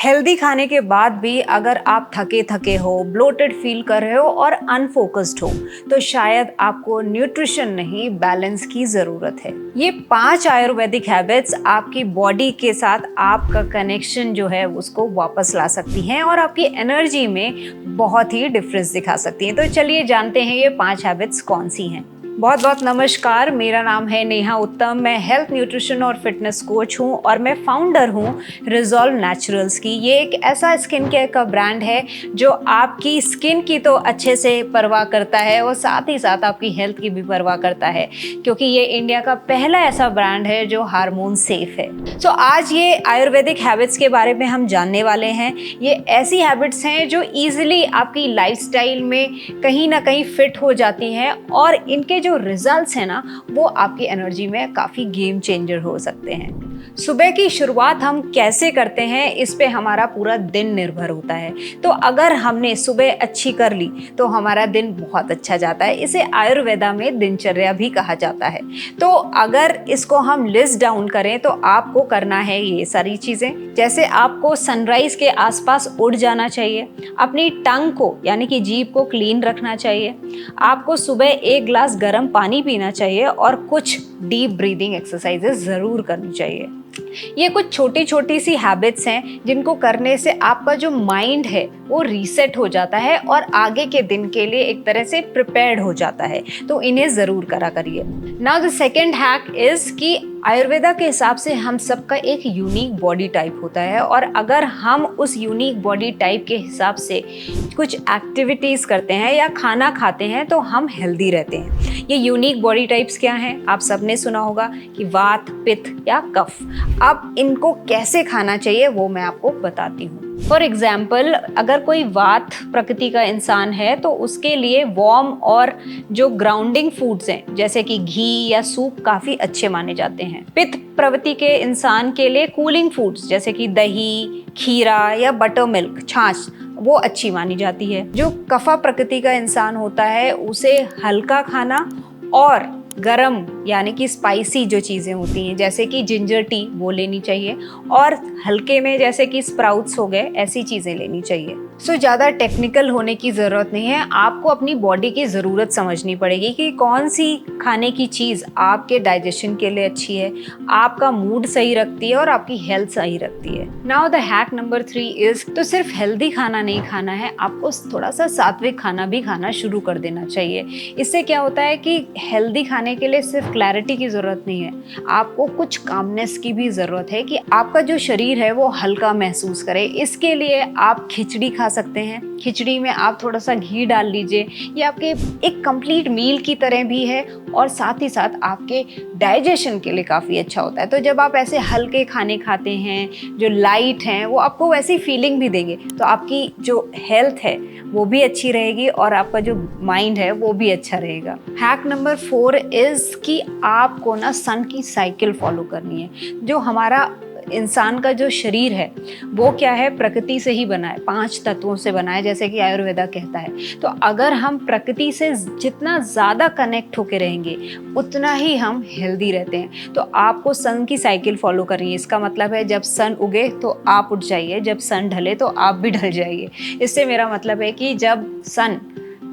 Healthy खाने के बाद भी अगर आप थके थके हो, ब्लोटेड फील कर रहे हो और अनफोकस्ड हो, तो शायद आपको न्यूट्रिशन नहीं बैलेंस की ज़रूरत है। ये 5 आयुर्वेदिक हैबिट्स आपकी बॉडी के साथ आपका कनेक्शन जो है उसको वापस ला सकती हैं और आपकी एनर्जी में बहुत ही डिफरेंस दिखा सकती हैं। तो चलिए जानते हैं ये 5 हैबिट्स कौन सी हैं। बहुत बहुत नमस्कार, मेरा नाम है नेहा उत्तम। मैं हेल्थ न्यूट्रिशन और फिटनेस कोच हूँ और मैं फाउंडर हूँ रिजॉल्व नेचुरल्स की। ये एक ऐसा स्किन केयर का ब्रांड है जो आपकी स्किन की तो अच्छे से परवाह करता है और साथ ही साथ आपकी हेल्थ की भी परवाह करता है, क्योंकि ये इंडिया का पहला ऐसा ब्रांड है जो हार्मोन सेफ है। तो आज ये आयुर्वेदिक हैबिट्स के बारे में हम जानने वाले हैं। ये ऐसी हैबिट्स हैं जो ईजिली आपकी लाइफस्टाइल में कहीं ना कहीं फिट हो जाती हैं और इनके जो रिजल्ट्स हैं ना वो आपकी एनर्जी में काफ़ी गेम चेंजर हो सकते हैं। सुबह की शुरुआत हम कैसे करते हैं इस पे हमारा पूरा दिन निर्भर होता है। तो अगर हमने सुबह अच्छी कर ली तो हमारा दिन बहुत अच्छा जाता है। इसे आयुर्वेदा में दिनचर्या भी कहा जाता है। तो अगर इसको हम लिस्ट डाउन करें तो आपको करना है ये सारी चीज़ें। जैसे आपको सनराइज के आसपास उठ जाना चाहिए, अपनी टंग को यानी कि जीभ को क्लीन रखना चाहिए, आपको सुबह 1 गिलास गर्म पानी पीना चाहिए और कुछ डीप ब्रीदिंग एक्सरसाइजेस ज़रूर करनी चाहिए। ये कुछ छोटी छोटी सी हैबिट्स हैं जिनको करने से आपका जो माइंड है वो रीसेट हो जाता है और आगे के दिन के लिए एक तरह से प्रिपेयर्ड हो जाता है। तो इन्हें ज़रूर करा करिए। Now the second hack is कि आयुर्वेदा के हिसाब से हम सबका एक यूनिक बॉडी टाइप होता है और अगर हम उस यूनिक बॉडी टाइप के हिसाब से कुछ एक्टिविटीज़ करते हैं या खाना खाते हैं तो हम हेल्दी रहते हैं। ये यूनिक बॉडी टाइप्स क्या हैं? आप सबने सुना होगा कि वात, पित्त या कफ। अब इनको कैसे खाना चाहिए वो मैं आपको बताती हूँ। फॉर एग्जाम्पल, अगर कोई वात प्रकृति का इंसान है तो उसके लिए वार्म और जो ग्राउंडिंग फूड्स हैं जैसे कि घी या सूप काफ़ी अच्छे माने जाते हैं। पित्त प्रवृत्ति के इंसान के लिए कूलिंग फूड्स जैसे कि दही, खीरा या बटर मिल्क, छाछ, वो अच्छी मानी जाती है। जो कफा प्रकृति का इंसान होता है उसे हल्का खाना और गरम यानी कि स्पाइसी जो चीज़ें होती हैं जैसे कि जिंजर टी वो लेनी चाहिए और हल्के में जैसे कि स्प्राउट्स हो गए, ऐसी चीज़ें लेनी चाहिए। सो ज़्यादा टेक्निकल होने की ज़रूरत नहीं है। आपको अपनी बॉडी की ज़रूरत समझनी पड़ेगी कि कौन सी खाने की चीज़ आपके डाइजेशन के लिए अच्छी है, आपका मूड सही रखती है और आपकी हेल्थ सही रखती है। Now the hack number 3 is, तो सिर्फ हेल्दी खाना नहीं खाना है, आपको थोड़ा सा सात्विक खाना भी खाना शुरू कर देना चाहिए। इससे क्या होता है कि हेल्दी खाने के लिए सिर्फ क्लैरिटी की ज़रूरत नहीं है, आपको कुछ कामनेस की भी ज़रूरत है कि आपका जो शरीर है वो हल्का महसूस करे। इसके लिए आप खिचड़ी खा सकते हैं। खिचड़ी में आप थोड़ा सा घी डाल लीजिए, ये आपके एक कंप्लीट मील की तरह भी है और साथ ही साथ आपके डाइजेशन के लिए काफ़ी अच्छा होता है। तो जब आप ऐसे हल्के खाने खाते हैं जो लाइट हैं वो आपको वैसी फीलिंग भी देंगे, तो आपकी जो हेल्थ है वो भी अच्छी रहेगी और आपका जो माइंड है वो भी अच्छा रहेगा। हैक नंबर 4 इज़ कि आपको ना सन की साइकिल फॉलो करनी है। जो हमारा इंसान का जो शरीर है वो क्या है, प्रकृति से ही बना है, 5 तत्वों से बना है जैसे कि आयुर्वेदा कहता है। तो अगर हम प्रकृति से जितना ज़्यादा कनेक्ट होकर रहेंगे उतना ही हम हेल्दी रहते हैं। तो आपको सन की साइकिल फॉलो करनी है। इसका मतलब है जब सन उगे तो आप उठ जाइए, जब सन ढले तो आप भी ढल जाइए। इससे मेरा मतलब है कि जब सन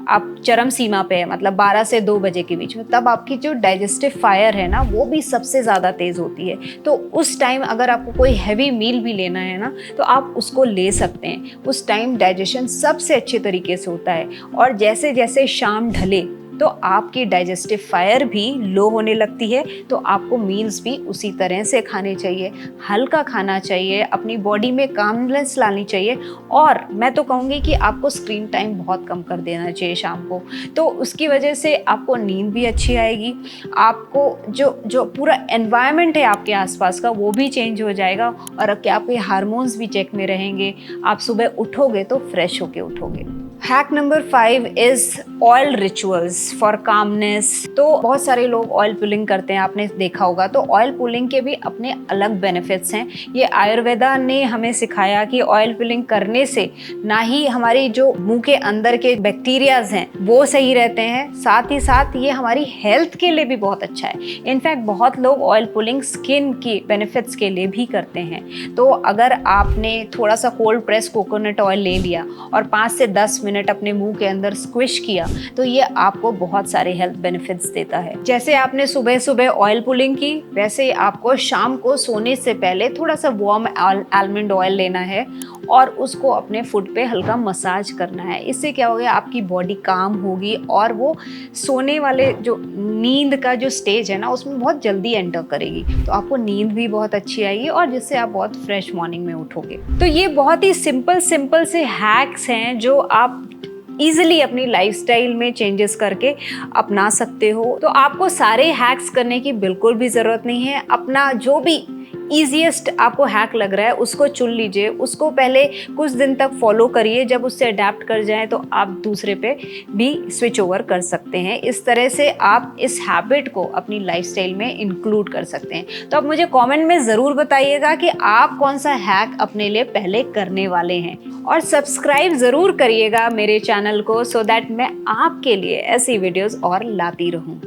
आप चरम सीमा पे है, मतलब 12 से 2 बजे के बीच में, तब आपकी जो डाइजेस्टिव फायर है ना वो भी सबसे ज़्यादा तेज़ होती है। तो उस टाइम अगर आपको कोई हैवी मील भी लेना है ना तो आप उसको ले सकते हैं। उस टाइम डाइजेशन सबसे अच्छे तरीके से होता है और जैसे जैसे शाम ढले तो आपकी डाइजेस्टिव फायर भी लो होने लगती है। तो आपको मील्स भी उसी तरह से खाने चाहिए, हल्का खाना चाहिए, अपनी बॉडी में कामनेस लानी चाहिए और मैं तो कहूँगी कि आपको स्क्रीन टाइम बहुत कम कर देना चाहिए शाम को। तो उसकी वजह से आपको नींद भी अच्छी आएगी, आपको जो पूरा एनवायरनमेंट है आपके आसपास का वो भी चेंज हो जाएगा और आपके हार्मोन्स भी चेक में रहेंगे। आप सुबह उठोगे तो फ्रेश होके उठोगे। Hack number 5 is oil rituals for calmness. तो बहुत सारे लोग ऑयल पुलिंग करते हैं, आपने देखा होगा। तो ऑयल पुलिंग के भी अपने अलग बेनिफिट्स हैं। ये आयुर्वेदा ने हमें सिखाया कि ऑयल पुलिंग करने से ना ही हमारी जो मुंह के अंदर के बैक्टीरियाज हैं वो सही रहते हैं, साथ ही साथ ये हमारी हेल्थ के लिए भी बहुत अच्छा है। इनफैक्ट बहुत लोग oil pulling skin key benefits के लिए भी करते हैं। तो अगर आपने थोड़ा सा कोल्ड प्रेस कोकोनट ऑयल ले लिया और 5 से 10 मिनट अपने मुंह के अंदर स्क्विश किया तो ये आपको बहुत सारे हेल्थ बेनिफिट्स देता है। जैसे आपने सुबह सुबह ऑयल पुलिंग की, वैसे आपको शाम को सोने से पहले थोड़ा सा वार्म आलमंड ऑयल लेना है और उसको अपने फुट पे हल्का मसाज करना है। इससे क्या होगा, आपकी बॉडी काम होगी और वो सोने वाले जो नींद का जो स्टेज है ना उसमें बहुत जल्दी एंटर करेगी। तो आपको नींद भी बहुत अच्छी आएगी और जिससे आप बहुत फ्रेश मॉर्निंग में उठोगे। तो ये बहुत ही सिंपल से हैक्स हैं जो आप ईजिली अपनी लाइफस्टाइल में चेंजेस करके अपना सकते हो। तो आपको सारे हैक्स करने की बिल्कुल भी ज़रूरत नहीं है। अपना जो भी ईजीएस्ट आपको हैक लग रहा है उसको चुन लीजिए, उसको पहले कुछ दिन तक फॉलो करिए। जब उससे अडेप्ट कर जाए तो आप दूसरे पे भी स्विच ओवर कर सकते हैं। इस तरह से आप इस हैबिट को अपनी लाइफस्टाइल में इंक्लूड कर सकते हैं। तो आप मुझे कमेंट में ज़रूर बताइएगा कि आप कौन सा हैक अपने लिए पहले करने वाले हैं, और सब्सक्राइब ज़रूर करिएगा मेरे चैनल को, सो दैट मैं आपके लिए ऐसी वीडियोज़ और लाती रहूँ।